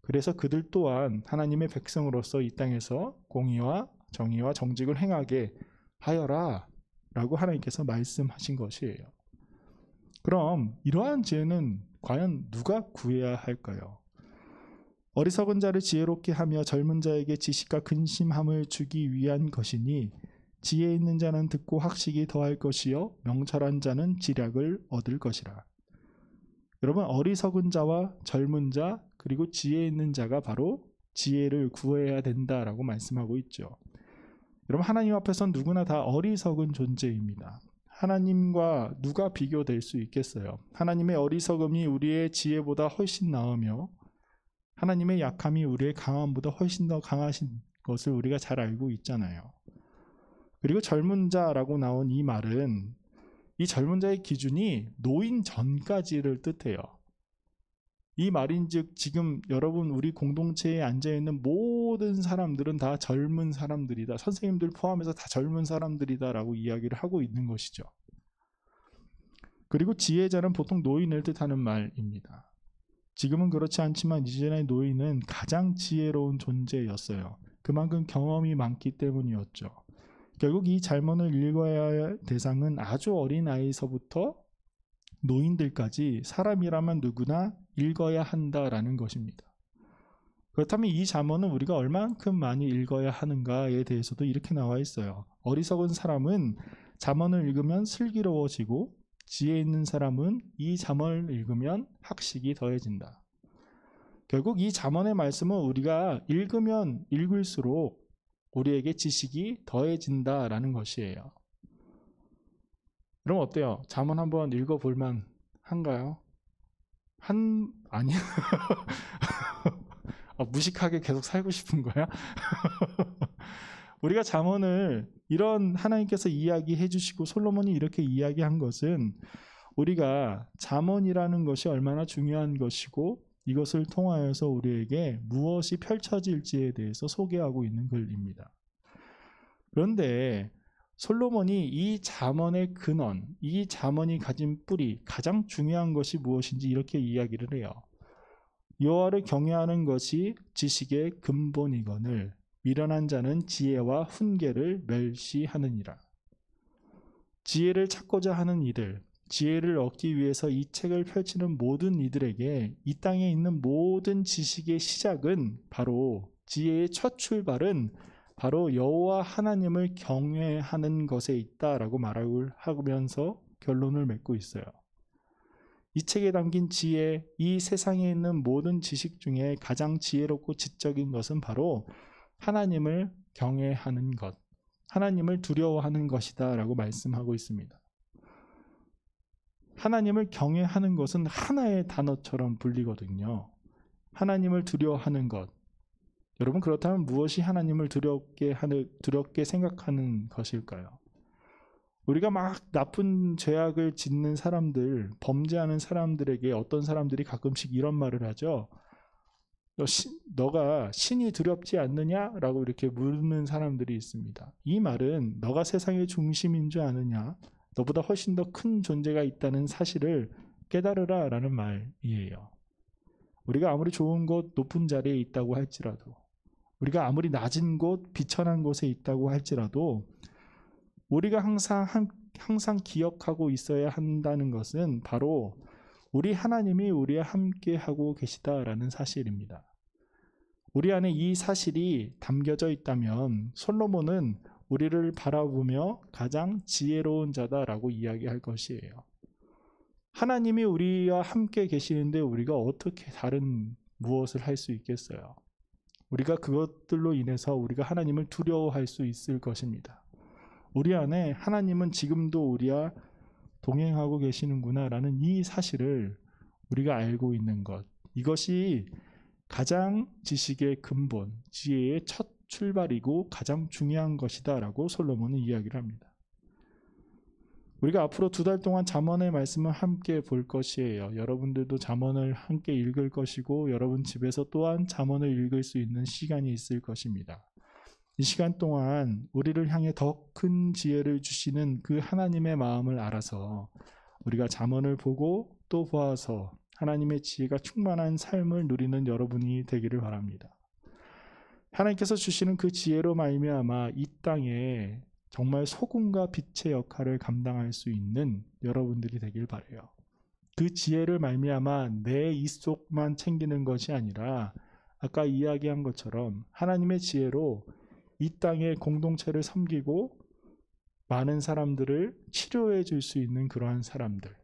그래서 그들 또한 하나님의 백성으로서 이 땅에서 공의와 정의와 정직을 행하게 하여라 라고 하나님께서 말씀하신 것이에요. 그럼 이러한 지혜는 과연 누가 구해야 할까요? 어리석은 자를 지혜롭게 하며 젊은 자에게 지식과 근심함을 주기 위한 것이니 지혜 있는 자는 듣고 학식이 더할 것이요 명철한 자는 지략을 얻을 것이라. 여러분, 어리석은 자와 젊은 자 그리고 지혜 있는 자가 바로 지혜를 구해야 된다라고 말씀하고 있죠. 여러분, 하나님 앞에선 누구나 다 어리석은 존재입니다. 하나님과 누가 비교될 수 있겠어요? 하나님의 어리석음이 우리의 지혜보다 훨씬 나으며 하나님의 약함이 우리의 강함보다 훨씬 더 강하신 것을 우리가 잘 알고 있잖아요. 그리고 젊은 자라고 나온 이 말은 이 젊은 자의 기준이 노인 전까지를 뜻해요. 이 말인즉 지금 여러분 우리 공동체에 앉아있는 모든 사람들은 다 젊은 사람들이다. 선생님들 포함해서 다 젊은 사람들이다 라고 이야기를 하고 있는 것이죠. 그리고 지혜자는 보통 노인을 뜻하는 말입니다. 지금은 그렇지 않지만 이전의 노인은 가장 지혜로운 존재였어요. 그만큼 경험이 많기 때문이었죠. 결국 이 잠언을 읽어야 할 대상은 아주 어린 아이서부터 노인들까지 사람이라면 누구나 읽어야 한다라는 것입니다. 그렇다면 이 잠언은 우리가 얼만큼 많이 읽어야 하는가에 대해서도 이렇게 나와 있어요. 어리석은 사람은 잠언을 읽으면 슬기로워지고 지혜 있는 사람은 이 잠언을 읽으면 학식이 더해진다. 결국 이 잠언의 말씀은 우리가 읽으면 읽을수록 우리에게 지식이 더해진다라는 것이에요. 그럼 어때요? 잠언 한번 읽어볼만 한가요? 아니요. 무식하게 계속 살고 싶은 거야? 우리가 잠언을 이런 하나님께서 이야기해 주시고 솔로몬이 이렇게 이야기한 것은 우리가 잠언이라는 것이 얼마나 중요한 것이고 이것을 통하여서 우리에게 무엇이 펼쳐질지에 대해서 소개하고 있는 글입니다. 그런데 솔로몬이 이 잠언의 근원, 이 잠언이 가진 뿌리, 가장 중요한 것이 무엇인지 이렇게 이야기를 해요. 여호와를 경외하는 것이 지식의 근본이거늘 미련한 자는 지혜와 훈계를 멸시하느니라. 지혜를 찾고자 하는 이들, 지혜를 얻기 위해서 이 책을 펼치는 모든 이들에게 이 땅에 있는 모든 지식의 시작은 바로 지혜의 첫 출발은 바로 여호와 하나님을 경외하는 것에 있다라고 말을 하면서 결론을 맺고 있어요. 이 책에 담긴 지혜, 이 세상에 있는 모든 지식 중에 가장 지혜롭고 지적인 것은 바로 하나님을 경외하는 것, 하나님을 두려워하는 것이다 라고 말씀하고 있습니다. 하나님을 경외하는 것은 하나의 단어처럼 불리거든요. 하나님을 두려워하는 것. 여러분, 그렇다면 무엇이 하나님을 두렵게 생각하는 것일까요? 우리가 막 나쁜 죄악을 짓는 사람들, 범죄하는 사람들에게 어떤 사람들이 가끔씩 이런 말을 하죠. 너가 신이 두렵지 않느냐라고 이렇게 묻는 사람들이 있습니다. 이 말은 너가 세상의 중심인 줄 아느냐, 너보다 훨씬 더 큰 존재가 있다는 사실을 깨달으라 라는 말이에요. 우리가 아무리 좋은 곳, 높은 자리에 있다고 할지라도, 우리가 아무리 낮은 곳, 비천한 곳에 있다고 할지라도 우리가 항상 기억하고 있어야 한다는 것은 바로 우리 하나님이 우리와 함께 하고 계시다라는 사실입니다. 우리 안에 이 사실이 담겨져 있다면 솔로몬은 우리를 바라보며 가장 지혜로운 자다라고 이야기할 것이에요. 하나님이 우리와 함께 계시는데 우리가 어떻게 다른 무엇을 할 수 있겠어요? 우리가 그것들로 인해서 우리가 하나님을 두려워할 수 있을 것입니다. 우리 안에 하나님은 지금도 우리와 동행하고 계시는구나 라는 이 사실을 우리가 알고 있는 것, 이것이 가장 지식의 근본, 지혜의 첫 출발이고 가장 중요한 것이다 라고 솔로몬은 이야기를 합니다. 우리가 앞으로 2달 동안 잠언의 말씀을 함께 볼 것이에요. 여러분들도 잠언을 함께 읽을 것이고 여러분 집에서 또한 잠언을 읽을 수 있는 시간이 있을 것입니다. 이 시간 동안 우리를 향해 더 큰 지혜를 주시는 그 하나님의 마음을 알아서 우리가 잠언을 보고 또 보아서 하나님의 지혜가 충만한 삶을 누리는 여러분이 되기를 바랍니다. 하나님께서 주시는 그 지혜로 말미암아 이 땅에 정말 소금과 빛의 역할을 감당할 수 있는 여러분들이 되길 바라요. 그 지혜를 말미암아 내 입속만 챙기는 것이 아니라 아까 이야기한 것처럼 하나님의 지혜로 이 땅의 공동체를 섬기고 많은 사람들을 치료해 줄 수 있는 그러한 사람들,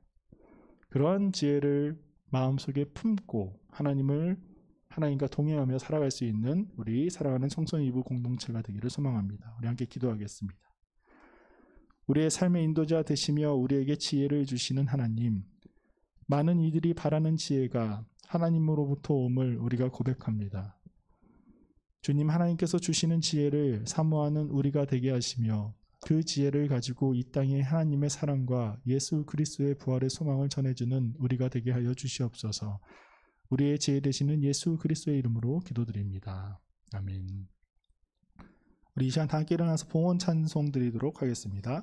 그러한 지혜를 마음속에 품고 하나님과 동행하며 살아갈 수 있는 우리 사랑하는 청소년 이부 공동체가 되기를 소망합니다. 우리 함께 기도하겠습니다. 우리의 삶의 인도자 되시며 우리에게 지혜를 주시는 하나님, 많은 이들이 바라는 지혜가 하나님으로부터 옴을 우리가 고백합니다. 주님, 하나님께서 주시는 지혜를 사모하는 우리가 되게 하시며 그 지혜를 가지고 이 땅에 하나님의 사랑과 예수 그리스도의 부활의 소망을 전해주는 우리가 되게 하여 주시옵소서. 우리의 지혜 되시는 예수 그리스도의 이름으로 기도드립니다. 아멘. 우리 이 시간 다 함께 일어나서 봉헌 찬송 드리도록 하겠습니다.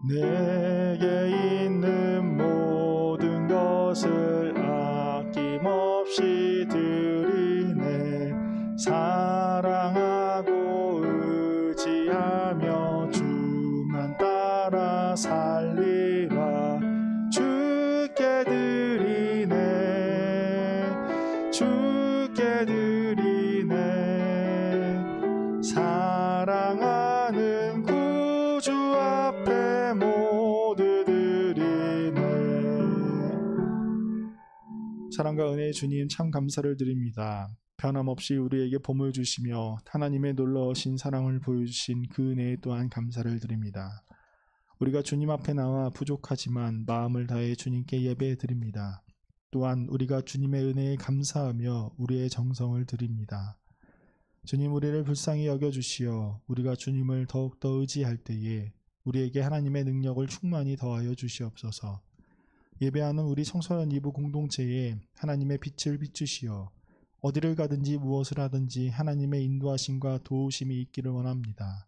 내게 있는 모든 것을 아낌없이 드리네. 사랑하고 의지하며 주만 따라 살리라. 주께 드리네. 주께 드리네. 사랑하는 구주 앞에 모두 드리네. 사랑과 은혜의 주님, 참 감사를 드립니다. 변함없이 우리에게 봄을 주시며 하나님의 놀라우신 사랑을 보여주신 그 은혜에 또한 감사를 드립니다. 우리가 주님 앞에 나와 부족하지만 마음을 다해 주님께 예배해 드립니다. 또한 우리가 주님의 은혜에 감사하며 우리의 정성을 드립니다. 주님, 우리를 불쌍히 여겨주시어 우리가 주님을 더욱더 의지할 때에 우리에게 하나님의 능력을 충만히 더하여 주시옵소서. 예배하는 우리 청소년 이부 공동체에 하나님의 빛을 비추시어 어디를 가든지 무엇을 하든지 하나님의 인도하심과 도우심이 있기를 원합니다.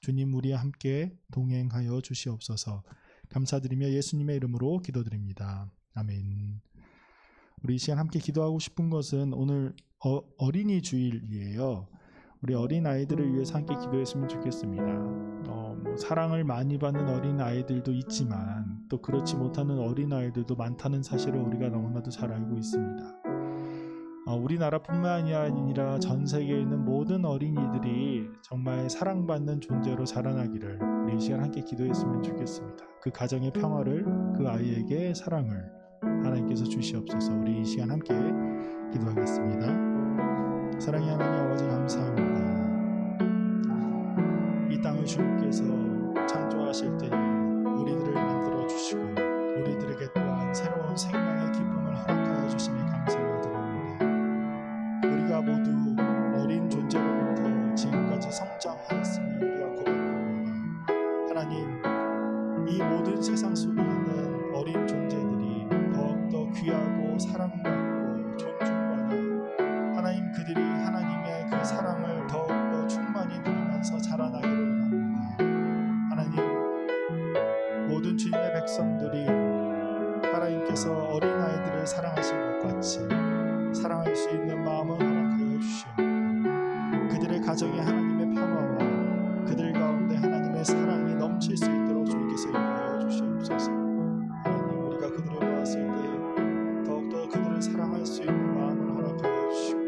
주님, 우리와 함께 동행하여 주시옵소서. 감사드리며 예수님의 이름으로 기도드립니다. 아멘. 우리 이 시간 함께 기도하고 싶은 것은 오늘 어린이 주일이에요. 우리 어린 아이들을 위해서 함께 기도했으면 좋겠습니다. 사랑을 많이 받는 어린 아이들도 있지만 또 그렇지 못하는 어린 아이들도 많다는 사실을 우리가 너무나도 잘 알고 있습니다. 우리나라뿐만이 아니라 전 세계에 있는 모든 어린이들이 정말 사랑받는 존재로 자라나기를 우리 이 시간 함께 기도했으면 좋겠습니다. 그 가정의 평화를, 그 아이에게 사랑을 하나님께서 주시옵소서. 우리 이 시간 함께 기도하겠습니다. 사랑의 하나님 아버지, 감사합니다. 인도하실 때에 우리들을 만들어 주시고 우리들에게 또한 새로운 생명의 기쁨을 허락하여 주심에 감사를 드립니다. 우리가 모두 어린 존재로부터 지금까지 성장하였음을 우리가 고백합니다. 하나님, 이 모든 세상 속에 있는 어린 존재들이 더욱더 귀하고 사랑받고 존중받아 하나님, 그들이 하나님의 그 사랑을 더욱더 충만히 누리면서 자라나기를 원합니다. 하나님, 모든 주님의 백성들이 하나님께서 어린아이들을 사랑하신 것 같이 사랑할 수 있는 마음을 허락하여 주시옵고 그들의 가정에 하나님의 평화와 그들 가운데 하나님의 사랑이 넘칠 수 있도록 주님께서 인도하여 주시옵소서. 하나님, 우리가 그들을 보았을 때 더욱더 그들을 사랑할 수 있는 마음을 허락하여 주시고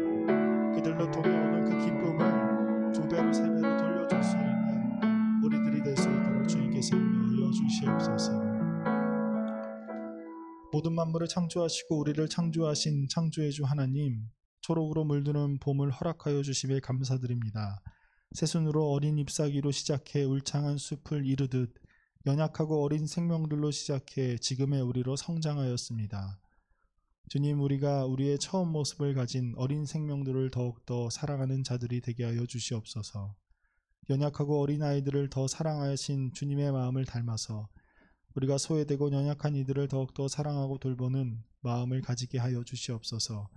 그들로 통해 오는 그 기쁨을 두 배로 세 배로 돌려줄 수 있는 우리들이 될 수 있도록 주님께서 인도하여 주시옵소서. 모든 만물을 창조하시고 우리를 창조하신 창조의 주 하나님, 초록으로 물드는 봄을 허락하여 주심에 감사드립니다. 새순으로 어린 잎사귀로 시작해 울창한 숲을 이루듯 연약하고 어린 생명들로 시작해 지금의 우리로 성장하였습니다. 주님, 우리가 우리의 처음 모습을 가진 어린 생명들을 더욱더 사랑하는 자들이 되게 하여 주시옵소서. 연약하고 어린 아이들을 더 사랑하신 주님의 마음을 닮아서 우리가 소외되고 연약한 이들을 더욱더 사랑하고 돌보는 마음을 가지게 하여 주시옵소서.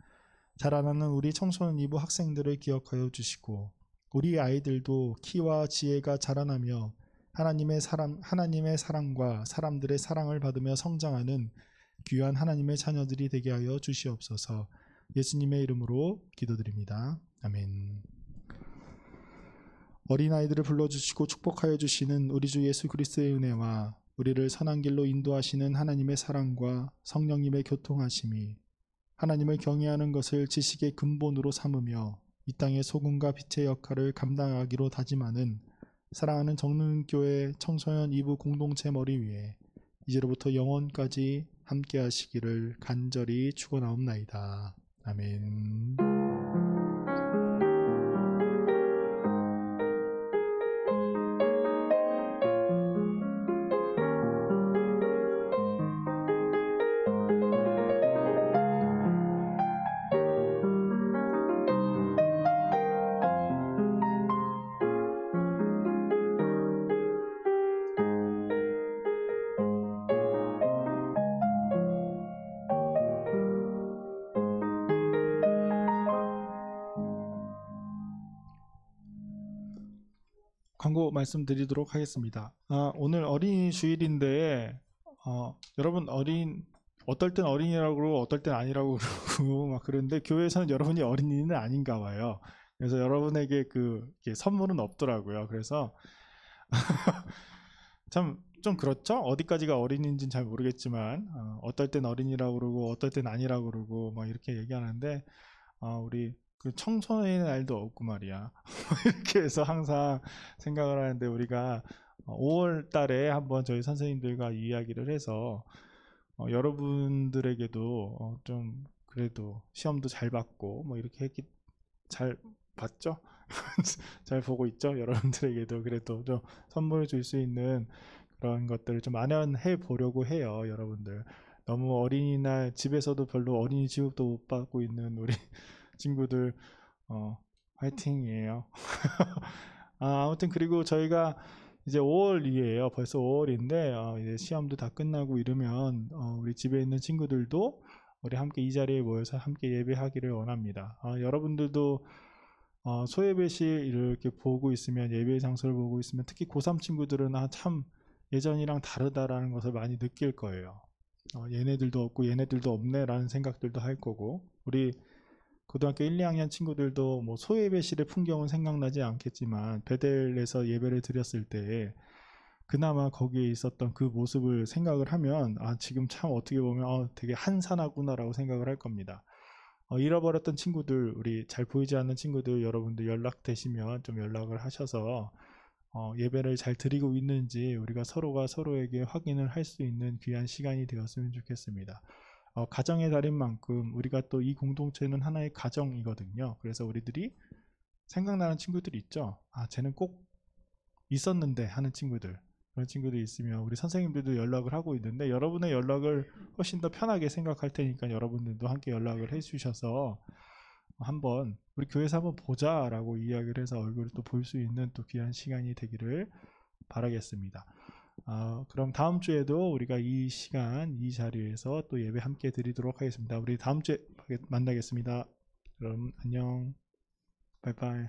자라나는 우리 청소년 2부 학생들을 기억하여 주시고 우리 아이들도 키와 지혜가 자라나며 하나님의 사랑과 사람들의 사랑을 받으며 성장하는 귀한 하나님의 자녀들이 되게 하여 주시옵소서. 예수님의 이름으로 기도드립니다. 아멘. 어린아이들을 불러주시고 축복하여 주시는 우리 주 예수 그리스도의 은혜와 우리를 선한 길로 인도하시는 하나님의 사랑과 성령님의 교통하심이 하나님을 경외하는 것을 지식의 근본으로 삼으며 이 땅의 소금과 빛의 역할을 감당하기로 다짐하는 사랑하는 정릉교회 청소년 2부 공동체 머리 위에 이제로부터 영원까지 함께 하시기를 간절히 축원하옵나이다. 아멘. 광고 말씀드리도록 하겠습니다. 오늘 어린이 주일인데 여러분 어떨 땐 어린이라고 그러고 어떨 땐 아니라고 그러고 막 그러는데 교회에서는 여러분이 어린이는 아닌가 봐요. 그래서 여러분에게 선물은 없더라고요. 그래서 참 좀 그렇죠? 어디까지가 어린이인지는 잘 모르겠지만 어떨 땐 어린이라고 그러고 어떨 땐 아니라고 그러고 막 이렇게 얘기하는데 우리 그 청소년의 날도 없고 말이야. 이렇게 해서 항상 생각을 하는데 우리가 5월 달에 한번 저희 선생님들과 이야기를 해서 여러분들에게도 좀 그래도 시험도 잘 봤고 뭐 이렇게 잘 봤죠? 잘 보고 있죠? 여러분들에게도 그래도 좀 선물을 줄 수 있는 그런 것들을 좀 마련해 보려고 해요. 여러분들 너무 어린이날 집에서도 별로 어린이 취급도 못 받고 있는 우리 친구들 화이팅이에요. 아무튼 그리고 저희가 이제 5월이에요. 벌써 5월인데 이제 시험도 다 끝나고 이러면 우리 집에 있는 친구들도 우리 함께 이 자리에 모여서 함께 예배하기를 원합니다. 여러분들도 소예배실 이렇게 보고 있으면 예배 장소를 보고 있으면 특히 고3 친구들은 참 예전이랑 다르다라는 것을 많이 느낄 거예요. 얘네들도 없고 얘네들도 없네 라는 생각들도 할 거고 우리 고등학교 1, 2학년 친구들도 뭐 소예배실의 풍경은 생각나지 않겠지만 베델에서 예배를 드렸을 때 그나마 거기에 있었던 그 모습을 생각을 하면 지금 참 어떻게 보면 되게 한산하구나 라고 생각을 할 겁니다. 잃어버렸던 친구들, 우리 잘 보이지 않는 친구들 여러분들 연락되시면 좀 연락을 하셔서 예배를 잘 드리고 있는지 우리가 서로가 서로에게 확인을 할 수 있는 귀한 시간이 되었으면 좋겠습니다. 가정의 달인 만큼 우리가 또 이 공동체는 하나의 가정이거든요. 그래서 우리들이 생각나는 친구들이 있죠. 쟤는 꼭 있었는데 하는 친구들, 그런 친구들이 있으면 우리 선생님들도 연락을 하고 있는데 여러분의 연락을 훨씬 더 편하게 생각할 테니까 여러분들도 함께 연락을 해주셔서 한번 우리 교회에서 한번 보자라고 이야기를 해서 얼굴을 또 볼 수 있는 또 귀한 시간이 되기를 바라겠습니다. 그럼 다음 주에도 우리가 이 시간 이 자리에서 또 예배 함께 드리도록 하겠습니다. 우리 다음 주에 만나겠습니다. 그럼 안녕. 바이바이.